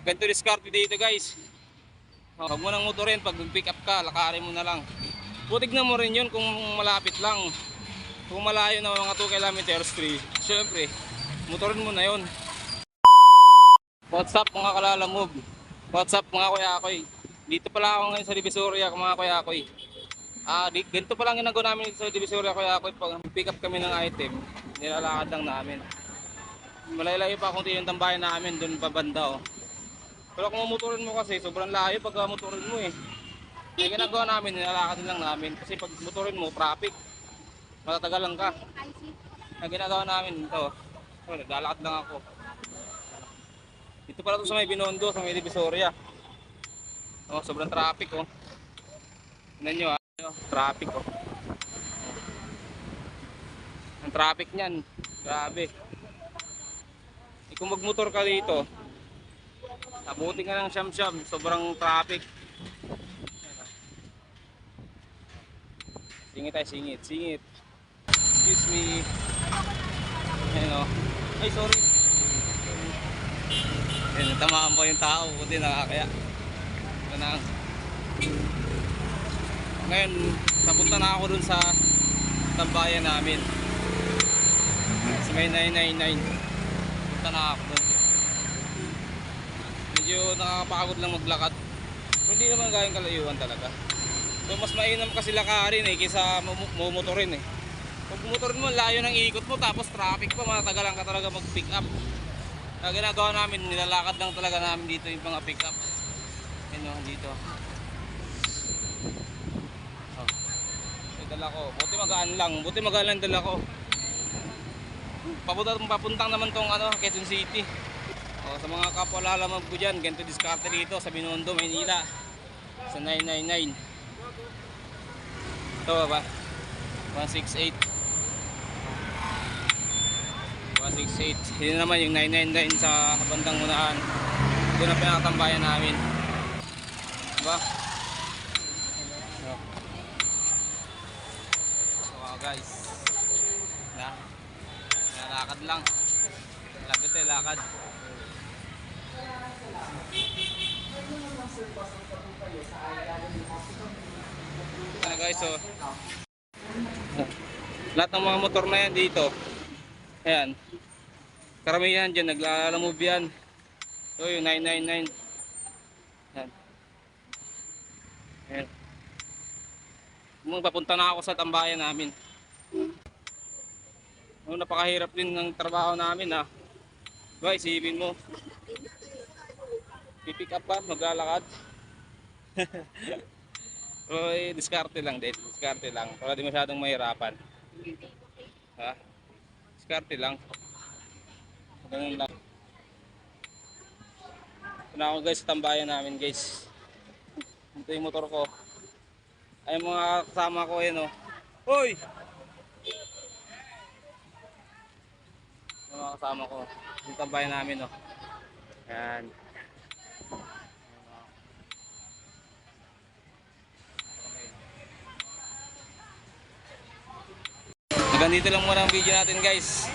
Ganito diskarte dito guys. Huwag mo nang motorin pag pick up ka, lakarin mo na lang. Putignan mo rin yun kung malapit lang. Kung malayo na mga 2 kilometers 3, syempre, motorin mo na yun. What's up mga kalalamog? What's up mga kuya-koy? Dito pala ako ngayon sa Divisoria mga kuya-koy. Ganito pa lang ginagawa namin sa Divisoria kuya-koy. Pag pick up kami ng item, nilalakad lang namin. Malayo pa kung yung tambayan namin doon pa banda oh. Pero kung motorin mo kasi sobrang layo pag motorin mo eh. Kaya ginagawa namin, nilalakad lang namin. Kasi pag motorin mo, traffic. Matatagalan ka. Kaya ginagawa namin ito. So, naglalakad lang ako. Dito pala ito sa may Binondo, sa may Divisoria. Oh, sobrang traffic oh. Tingnan nyo traffic oh. Ang traffic niyan, grabe. Kung magmotor ka dito, abuti ka ng siyam-siyam, sobrang traffic. Singit tayo, singit. Excuse me. Ayun o. Ay, sorry. Ayun, tamaan po yung tao, buti nakakaya. Ngayon, napunta na ako dun sa tambayan namin. Sa may 999. Punta na ako dun. Medyo nakakapagod lang maglakad. Hindi naman gayong kalayuan talaga. So mas mainam kasi lakarin eh kaysa mumotorin eh. Kung mumotorin mo, layo ng ikot mo tapos traffic pa, matagalan ka talaga mag pick up. Kaya ginagawa namin, nilalakad lang talaga namin dito yung mga pick up. Ano dito. Oh. Yung dala ko, buti magaan lang dala ko. Papuntang naman tong Quezon City. O, sa mga kapwa lalamag ko dyan, ganito diskarte dito sa Binondo, Maynila. Sa 999. Ito ba? 168. 168. Yun naman yung 999 sa bandang unaan. Doon na pinakatambayan namin. Diba? So guys. Lakad lang. Lakad tayo, lakad. Ano guys, so lahat ng mga motor na yan dito, ayan, karamihan dyan naglalamove yan. So yung 999 ayan. Ayan. Papunta na ako sa tambayan namin. Napakahirap din ng trabaho namin ha. Diba, isipin mo, pipick up pa, maglalakad. Pero diskarte lang din, diskarte lang para di masyadong mahirapan. Ha? Diskarte lang. Ganun lang. Ito na ako guys sa tambayan namin guys. Ito yung motor ko. Ay mga kasama ko yun oh. Hoy! Yung mga kasama ko. Yung tambayan namin oh. Ayan. Hanggang dito lang muna ang video natin guys.